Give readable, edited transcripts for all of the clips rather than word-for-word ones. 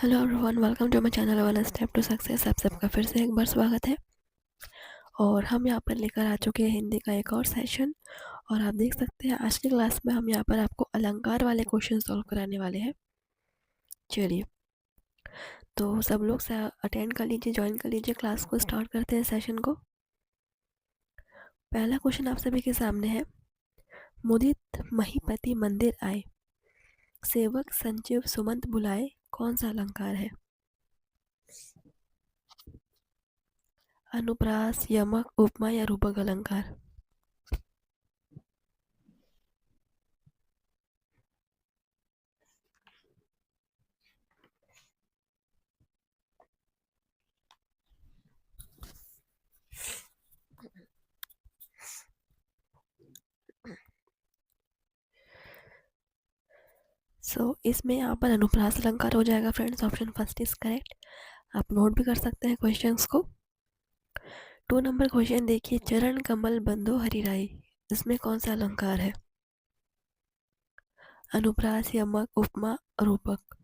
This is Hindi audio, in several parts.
Hello everyone, welcome to my channel one step to success. आप सबका फिर से एक बार स्वागत है। और हम यहाँ पर लेकर आ चुके हैं हिंदी का एक और सेशन। और आप देख सकते हैं आज की क्लास में हम यहाँ पर आपको अलंकार वाले क्वेश्चन सॉल्व कराने वाले हैं। चलिए, तो सब लोग अटेंड कर लीजिए, ज्वाइन कर लीजिए क्लास को। स्टार्ट करते हैं सेशन को। पहला क्वेश्चन आप सभी के सामने है। मुदित महीपति मंदिर आए, सेवक संजीव सुमंत बुलाए, कौन सा अलंकार है? अनुप्रास, यमक, उपमा या रूपक अलंकार? इसमें यहाँ पर अनुप्रास अलंकार हो जाएगा friends. Option first is correct. आप नोट भी कर सकते हैं क्वेश्चंस को। 2 नंबर क्वेश्चन देखिए, चरण कमल बंधो हरिराई, इसमें कौन सा अलंकार है? अनुप्रास, यमक, उपमा, रूपक?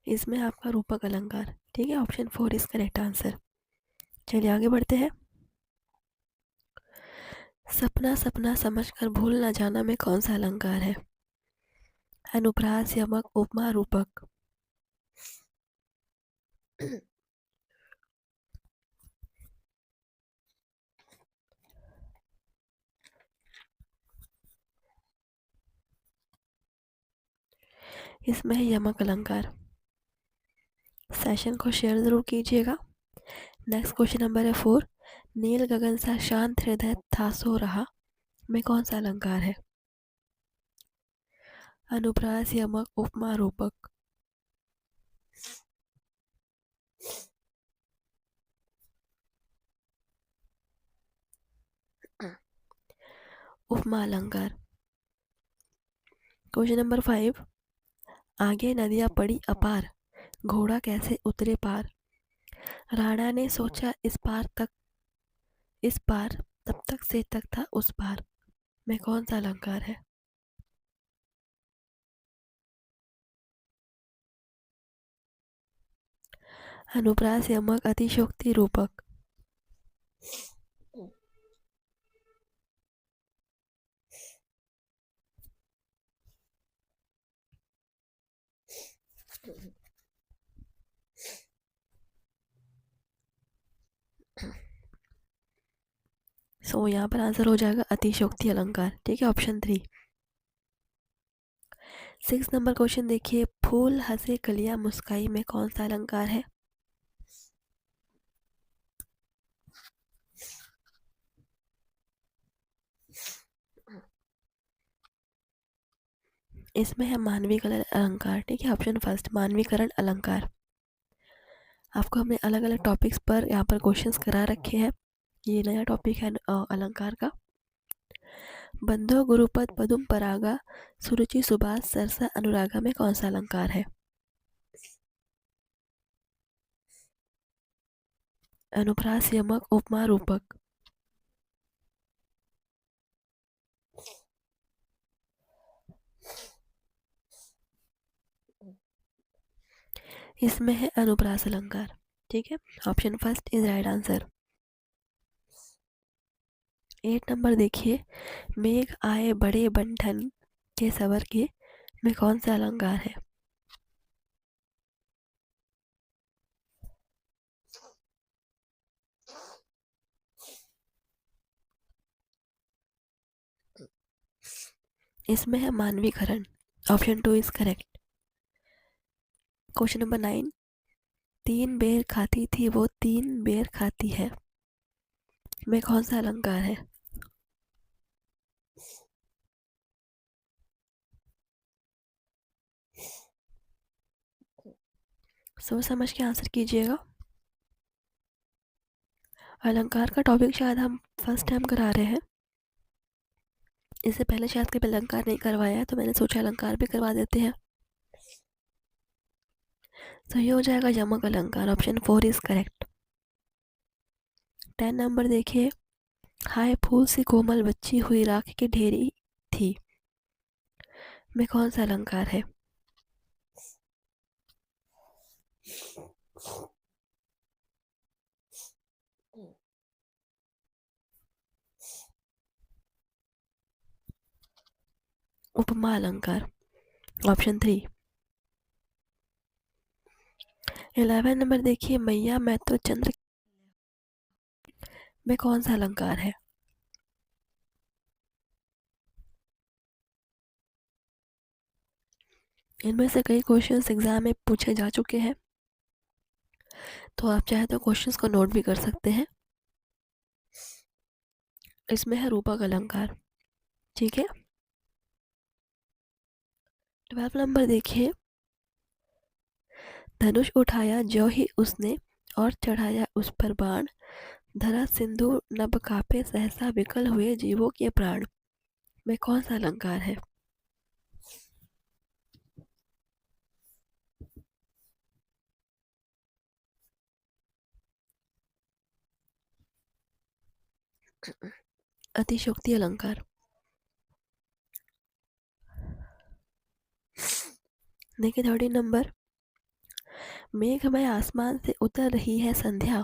इसमें आपका रूपक अलंकार। ठीक है, ऑप्शन 4 इज करेक्ट आंसर। चलिए आगे बढ़ते हैं। सपना सपना समझकर भूल न जाना में कौन सा अलंकार है? अनुप्रास, यमक, उपमा, रूपक? इसमें है यमक अलंकार। सेशन को शेयर जरूर कीजिएगा। नेक्स्ट क्वेश्चन नंबर है 4। नील गगन सा शांत हृदय था सो रहा में कौन सा अलंकार है? अनुप्रास, यमक, उपमा, रूपक? उपमा अलंकार। Question number 5। आगे नदियां पड़ी अपार, घोड़ा कैसे उतरे पार? राणा ने सोचा इस पार, तब तक से तक था उस पार में कौन सा अलंकार है? अनुप्रास, यमक, अतिशयोक्ति, रूपक? यहाँ पर आंसर हो जाएगा अतिशयोक्ति अलंकार। ठीक है, ऑप्शन 3। 6 नंबर क्वेश्चन देखिए, फूल हंसे कलियां मुस्काई में कौन सा अलंकार है? इसमें है मानवीकरण अलंकार। ठीक है, ऑप्शन फर्स्ट मानवीकरण अलंकार। आपको हमने अलग अलग टॉपिक्स पर यहाँ पर क्वेश्चंस करा रखे हैं। ये नया टॉपिक है अलंकार का। बंधो गुरुपद पदुम परागा, सुरुचि सुभाष सरसा अनुरागा में कौन सा अलंकार है? अनुप्रास, यमक, उपमा, रूपक? इसमें है अनुप्रास अलंकार। ठीक है, option first is right answer. 8 number देखिए, मेघ आए बड़े बंठन के सवर के में कौन सा अलंकार है? इसमें है मानवीकरण। Option 2 is correct. Question number 9। 3 बेर खाती थी वो 3 बेर खाती है में कौन सा अलंकार है? सोच समझ के आंसर कीजिएगा। अलंकार का टॉपिक शायद हम फर्स्ट टाइम करा रहे हैं। इससे पहले शायद कभी अलंकार नहीं करवाया है, तो मैंने सोचा अलंकार भी करवा देते हैं। तो ये हो जाएगा यमक अलंकार। Option 4 is correct. 10 नंबर देखिए, हाय फूल सी कोमल बच्ची हुई राख की ढेरी थी, में कौन सा अलंकार है? उपमा अलंकार, ऑप्शन 3। 11 नंबर देखिए, मैया मैं तो चंद्र में कौन सा अलंकार है? इनमें से कई क्वेश्चंस एग्जाम में पूछे जा चुके हैं, तो आप चाहे तो क्वेश्चंस को नोट भी कर सकते हैं। इसमें है रूपक अलंकार, ठीक है। 12 नंबर देखिए, धनुष उठाया जो ही उसने और चढ़ाया उस पर बाण, धरा सिंधु नभ कापे सहसा विकल हुए जीवों के प्राण, में कौन सा अलंकार है? अतिशोक्ति अलंकार। देखिए 30 नंबर, मेघमय आसमान से उतर रही है संध्या,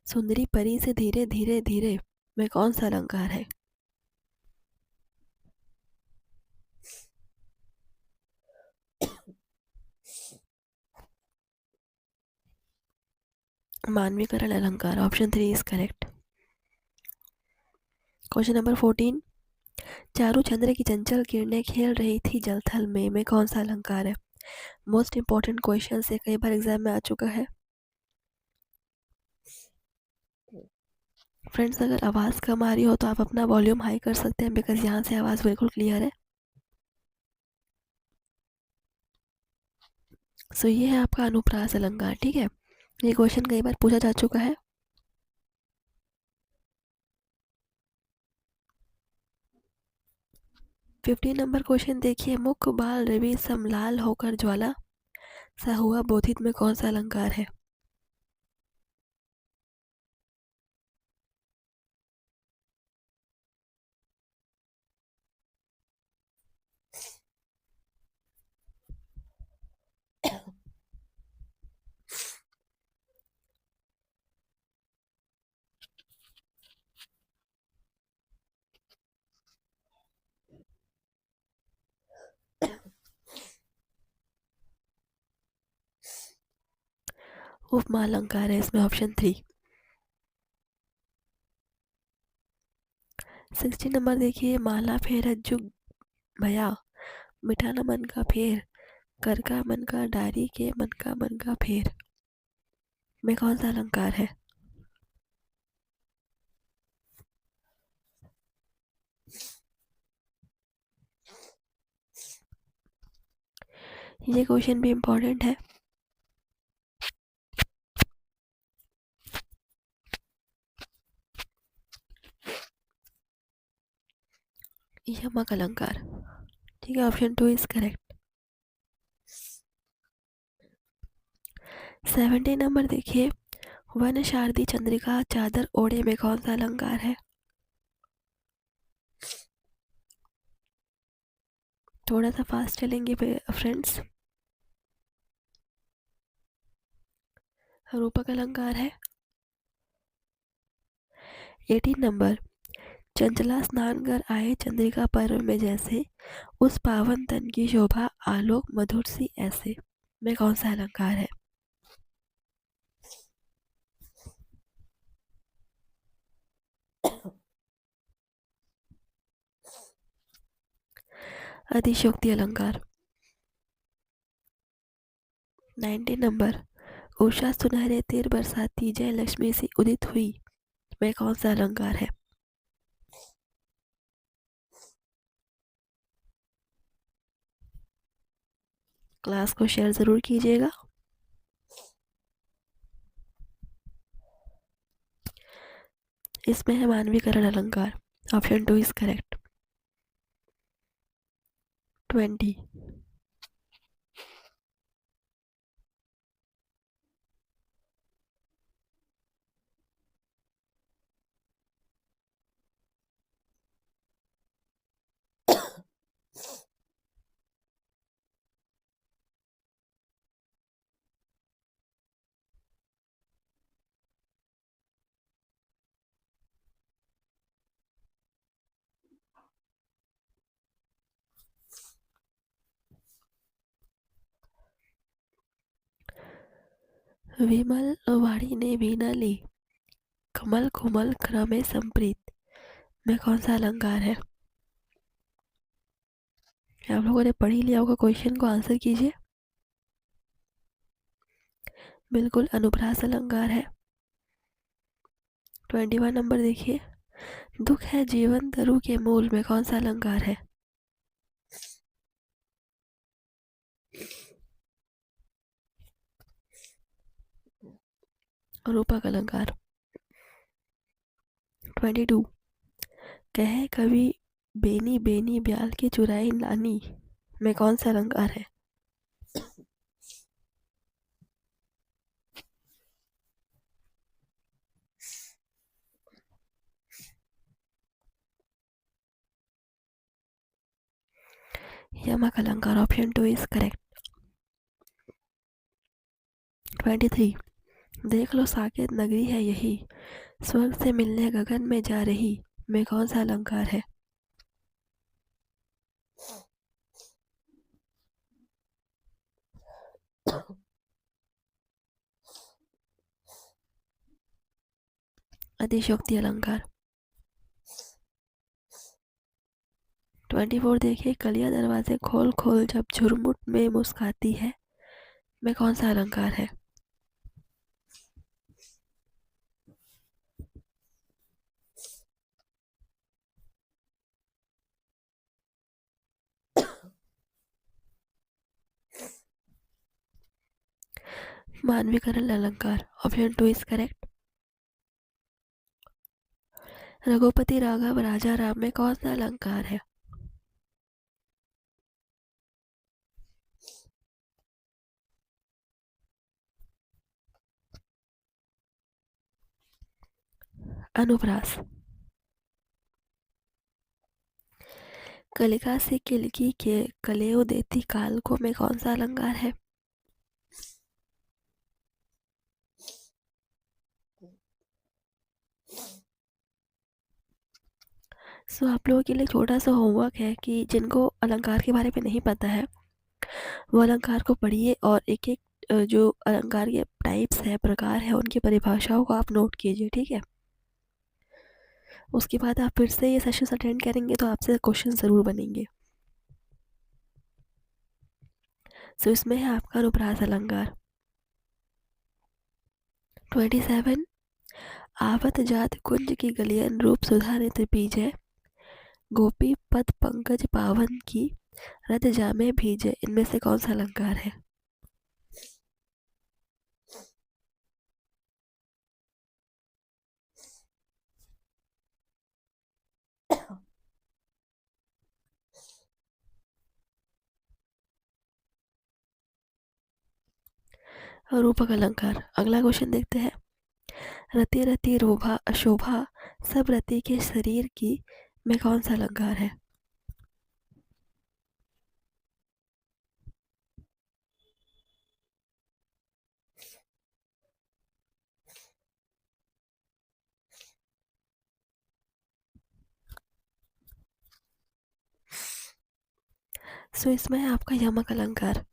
सुंदरी परी से धीरे धीरे धीरे, में कौन सा अलंकार है? मानवीकरण अलंकार, option 3 is correct. Question number 14, चारू चंद्र की चंचल किरणें खेल रही थी जलथल में कौन सा अलंकार है? मोस्ट इंपॉर्टेंट क्वेश्चन से कई बार एग्जाम में आ चुका है। फ्रेंड्स, अगर आवाज़ कम आ रही हो तो आप अपना वॉल्यूम हाई कर सकते हैं, बिकॉज यहाँ से आवाज़ बिल्कुल क्लियर है। सो ये है आपका अनुप्रास अलंकार, ठीक है। ये क्वेश्चन कई बार पूछा जा चुका है। फिफ्टीन नंबर क्वेश्चन देखिए, मुख बाल रवि समलाल होकर ज्वाला सा हुआ बोधित, में कौन सा अलंकार है? उपमा अलंकार है इसमें, ऑप्शन 3। 16 नंबर देखिए, माला फेर जुग भया, मिठाना मन का फेर, कर का मन का डारी के मन का फेर, में कौन सा अलंकार है? ये क्वेश्चन भी इम्पोर्टेंट है। यमक अलंकार, ठीक है, ऑप्शन 2 इज करेक्ट। 17 नंबर देखिए, वन शारदी चंद्रिका चादर ओढ़े, में कौन सा अलंकार है? थोड़ा सा फास्ट चलेंगे फ्रेंड्स। रूपक अलंकार है। 18 नंबर, चंचला स्नान कर आए चंद्रिका पर्व में जैसे, उस पावन तन की शोभा आलोक मधुर सी ऐसे, में कौन सा अलंकार है? अतिशोक्ति अलंकार। 19 नंबर, उषा सुनहरे तीर बरसाती जय लक्ष्मी सी उदित हुई, में कौन सा अलंकार है? क्लास को शेयर जरूर कीजिएगा। इसमें है मानवीकरण अलंकार, ऑप्शन 2 इज करेक्ट। 20, विमल वाणी ने वीणा ली, कमल कोमल क्रमे संप्रीत में कौन सा अलंकार है? आप लोगों ने पढ़ ही लिया होगा, क्वेश्चन को आंसर कीजिए। बिल्कुल अनुप्रास अलंकार है। 21 नंबर देखिए, दुख है जीवन तरु के मूल में कौन सा अलंकार है? रूपक अलंकार। 22, कहे कवि बेनी बेनी ब्याल की चुराई लानी में कौन सा अलंकार है? यमक अलंकार। Option 2 is correct. 23, देख लो साकेत नगरी है यही, स्वर्ग से मिलने गगन में जा रही में कौन सा अलंकार है? अतिशयोक्ति अलंकार। 24 देखिए, कलियां दरवाजे खोल खोल जब झुरमुट में मुस्काती है में कौन सा अलंकार है? मानवीकरण अलंकार। Option 2 is correct. Raghupati Raghav Raja Ram में कौन सा अलंकार है? अनुप्रास। कलिका से किलकी के कलेव देती काल को में कौन सा अलंकार है? सो आप लोगों के लिए छोटा सा होमवर्क है कि जिनको अलंकार के बारे में नहीं पता है वो अलंकार को पढ़िए और एक एक जो अलंकार के टाइप्स है, प्रकार है, उनकी परिभाषाओं को आप नोट कीजिए, ठीक है। उसके बाद आप फिर से ये सेशन अटेंड करेंगे तो आपसे क्वेश्चन ज़रूर बनेंगे। सो इसमें है आपका अनुप्रास अलंकार। 27, आवत जात कुंज की गलियन रूप सुधा नित पीजे, गोपी पद पंकज पावन की रत जामे भीजे, इनमें से कौन सा अलंकार है? रूपक अलंकार। अगला क्वेश्चन देखते हैं। रति रति रोभा अशोभा सब रति के शरीर की में कौन सा अलंकार है? सो इसमें है आपका यमक अलंकार।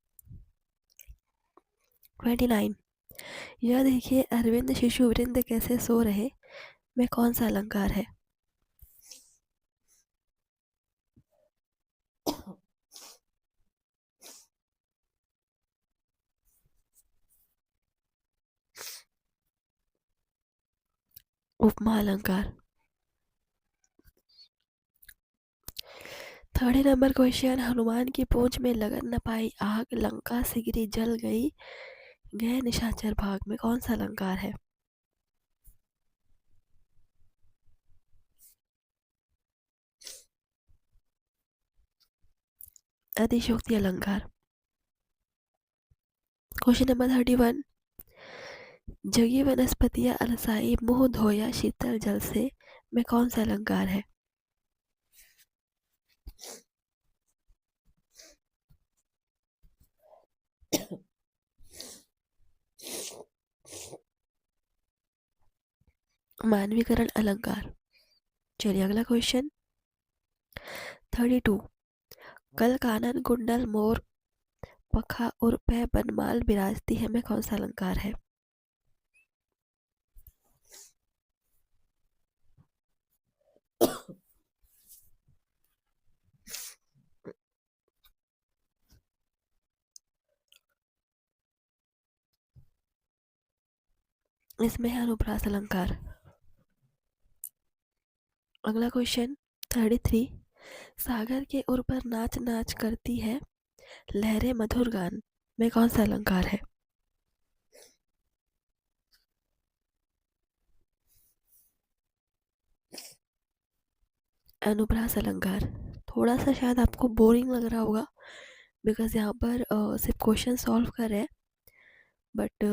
29, यह देखिए अरविंद शिशु वृंद कैसे सो रहे में कौन सा अलंकार है? उपमा अलंकार। 30 नंबर क्वेश्चन, हनुमान की पूंछ में लगन न पाई आग, लंका से गिरी जल गई, गए निशाचर भाग में कौन सा अलंकार है? अतिशयोक्ति अलंकार। क्वेश्चन नंबर 31, जगी वनस्पतियां अलसाई मुंह धोया शीतल जल से में कौन सा अलंकार है? मानवीकरण अलंकार। चलिए अगला क्वेश्चन। 32, कल कानन कुंडल मोर पखा उर पे बनमाल विराजती है में कौन सा अलंकार है? इसमें है अनुप्रास अलंकार। अगला क्वेश्चन 33, सागर के उर पर नाच नाच करती है लहरें मधुर गान में कौन सा अलंकार है? अनुप्रास अलंकार। थोड़ा सा शायद आपको बोरिंग लग रहा होगा बिकॉज यहाँ पर सिर्फ क्वेश्चन सॉल्व कर रहे हैं, बट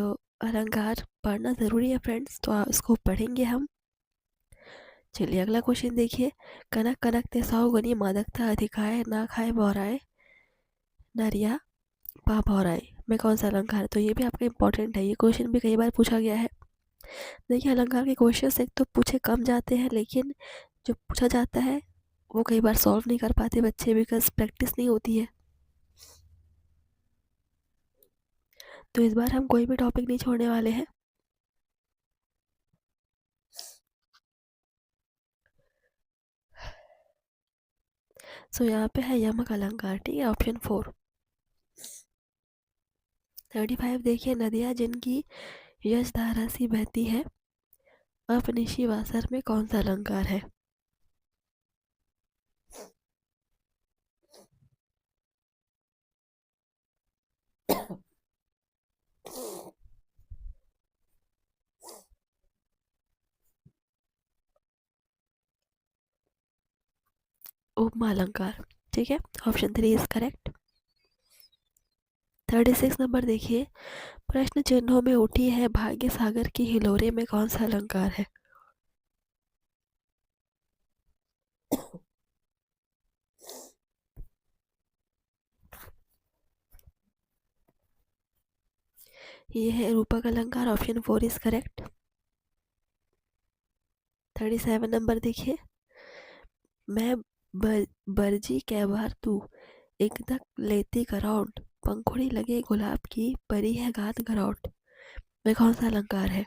अलंकार पढ़ना ज़रूरी है फ्रेंड्स, तो इसको पढ़ेंगे हम। चलिए अगला क्वेश्चन देखिए। कनक कनक ते साहुगनी मादकता अधिकाय ना खाए बौराए नरिया पा भौराए में कौन सा अलंकार है? तो ये भी आपका इंपॉर्टेंट है, ये क्वेश्चन भी कई बार पूछा गया है। देखिए अलंकार के क्वेश्चन एक तो पूछे कम जाते हैं, लेकिन जो पूछा जाता है वो कई बार सॉल्व नहीं कर पाते बच्चे बिकॉज प्रैक्टिस नहीं होती है। तो इस बार हम कोई भी टॉपिक नहीं छोड़ने वाले हैं। सो यहाँ पे है यमक अलंकार, ठीक है, ऑप्शन 4। 35 देखिए, नदियाँ जिनकी यश धारा सी बहती है अपनिशी वासर में कौन सा अलंकार है? उपमा अलंकार, ठीक है, ऑप्शन 3 इज करेक्ट। 36 नंबर देखिए, प्रश्न चिन्हों में उठी है भाग्य सागर की हिलोरे में कौन सा अलंकार है? ये है रूपक अलंकार, ऑप्शन 4 इज करेक्ट। 37 नंबर देखिए, मैं बरजी कैबार तू एकदक लेती करौट पंखुड़ी लगे गुलाब की परी है गात गरौट में कौन सा अलंकार है?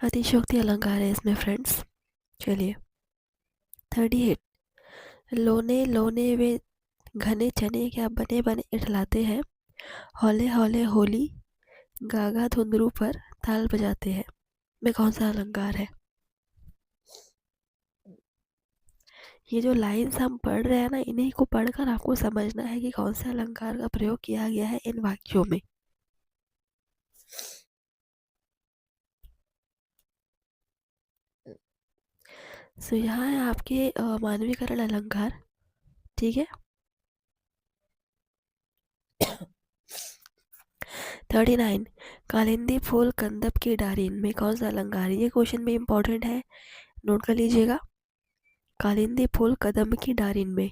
अतिशोक्ति अलंकार है इसमें फ्रेंड्स। चलिए 38, लोने लोने वे घने चने क्या बने बने इठलाते हैं हौले हौले होली गागा धुंधरू पर ताल बजाते हैं में कौन सा अलंकार है? ये जो लाइंस हम पढ़ रहे हैं ना, इन्हीं को पढ़कर आपको समझना है कि कौन से अलंकार का प्रयोग किया गया है इन वाक्यों में। सो यहाँ है आपके मानवीकरण अलंकार, ठीक है। 39, कालिंदी फूल कंदप की डारिन में कौन सा अलंकार है? ये क्वेश्चन भी इम्पोर्टेंट है, नोट कर लीजिएगा। कालिंदी फूल कदम की डारिन में,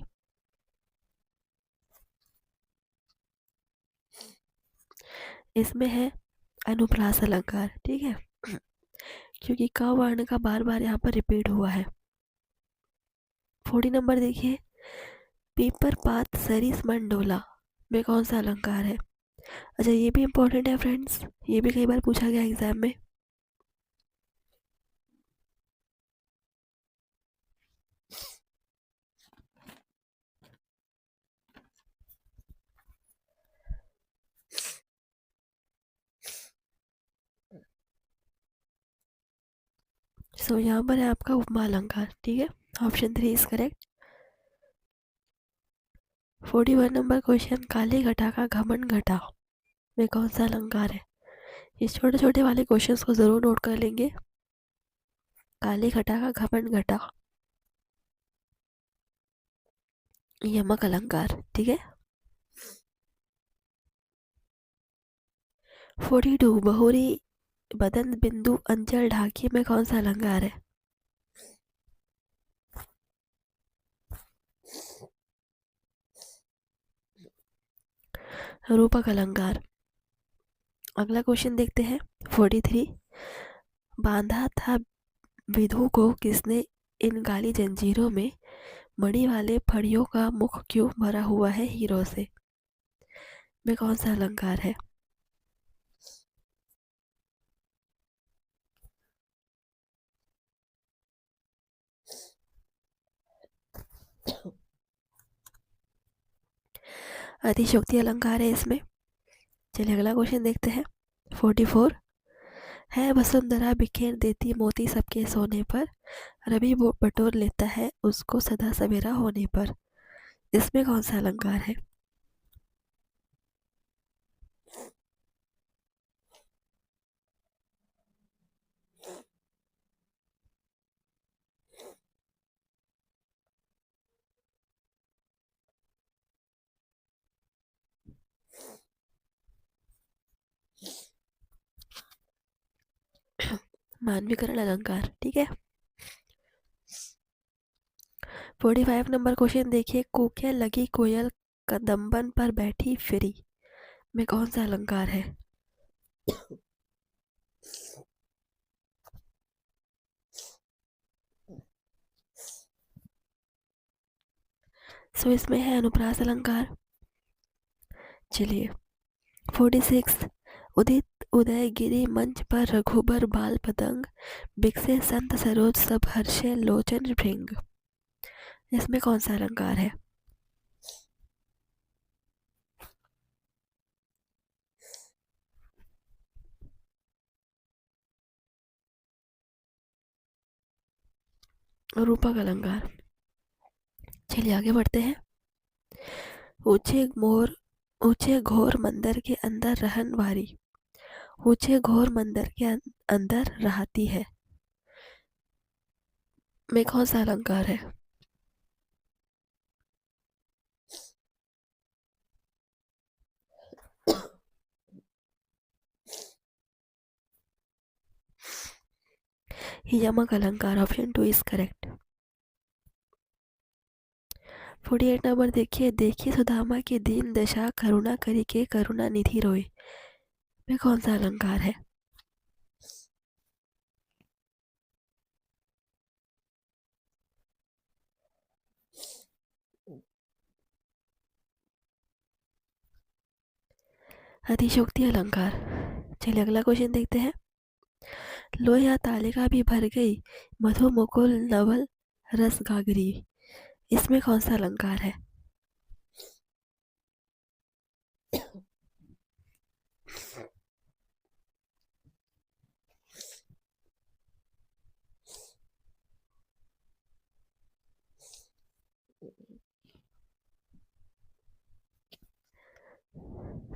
इसमें है अनुप्रास अलंकार, ठीक है, क्योंकि क वर्ण का बार बार यहाँ पर रिपीट हुआ है। 40 नंबर देखिए, पीपर पात सरिस मंडोला में कौन सा अलंकार है? अच्छा ये भी इम्पोर्टेंट है फ्रेंड्स, ये भी कई बार पूछा गया एग्जाम में। सो यहाँ पर है आपका उपमा अलंकार, ठीक है, option 3 is correct. 41 number question, काली घटा का घमंड घटा में कौन सा अलंकार है? इस छोटे छोटे वाले क्वेश्चंस को जरूर नोट कर लेंगे। काली घटा का घमंड घटा, यमक अलंकार, ठीक है। 42, बहुरी बदन बिंदु अंचल ढाकी में कौन सा अलंकार है? रूपक अलंकार। अगला क्वेश्चन देखते हैं 43, बांधा था विधु को किसने इन काली जंजीरों में मणि वाले फड़ियों का मुख क्यों भरा हुआ है हीरो से में कौन सा अलंकार है? अतिशयोक्ति अलंकार है इसमें। चलिए अगला क्वेश्चन देखते हैं। 44 है वसुंधरा बिखेर देती मोती सबके सोने पर, रवि वो बटोर लेता है उसको सदा सवेरा होने पर। इसमें कौन सा अलंकार है? मानवीकरण अलंकार। ठीक है। 45 नंबर क्वेश्चन देखिए। कूके लगी कोयल कदम्बन पर बैठी फिरी में कौन सा अलंकार है? सो इसमें है अनुप्रास अलंकार। चलिए 46 उदित उदयगिरी मंच पर रघुबर बाल पतंग, बिकसे संत सरोज सब हर्षे लोचन भृंग। इसमें कौन सा अलंकार है? रूपक अलंकार। चलिए आगे बढ़ते हैं। ऊंचे मोर ऊंचे घोर मंदिर के अंदर रहन वारी, ऊंचे घोर मंदिर के अंदर रहती है में कौन सा अलंकार है? यमक अलंकार। Option 2 is correct. 48 नंबर देखिए। देखिए सुदामा की दीन दशा, करुणा करी के करुणा निधि रोए में कौन सा अलंकार है? अतिशोक्ति अलंकार। चलिए अगला क्वेश्चन देखते हैं। लोया तालिका भी भर गई, मधु मुकुल नवल रस गागरी। इसमें कौन सा अलंकार है?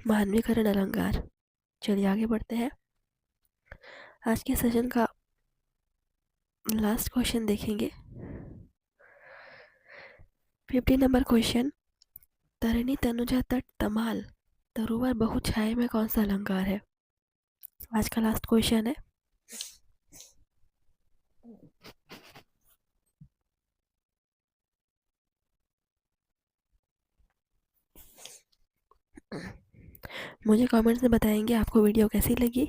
मानवीकरण अलंकार। चलिए आगे बढ़ते हैं। आज के सेशन का लास्ट क्वेश्चन देखेंगे। 50 नंबर क्वेश्चन। तरणी तनुजा तट तमाल तरुवर बहु छाये में कौन सा अलंकार है? आज का लास्ट क्वेश्चन है। मुझे कमेंट्स में बताएंगे आपको वीडियो कैसी लगी,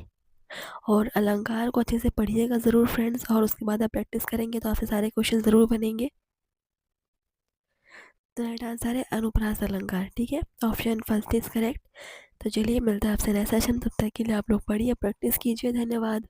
और अलंकार को अच्छे से पढ़िएगा ज़रूर फ्रेंड्स, और उसके बाद आप प्रैक्टिस करेंगे तो आपसे सारे क्वेश्चन ज़रूर बनेंगे। तो राइट आंसर है अनुप्रास अलंकार। ठीक है, ऑप्शन फर्स्ट इज करेक्ट। तो चलिए मिलता है आपसे नेक्स्ट सेशन। तब तक के लिए आप लोग पढ़िए, प्रैक्टिस कीजिए। धन्यवाद।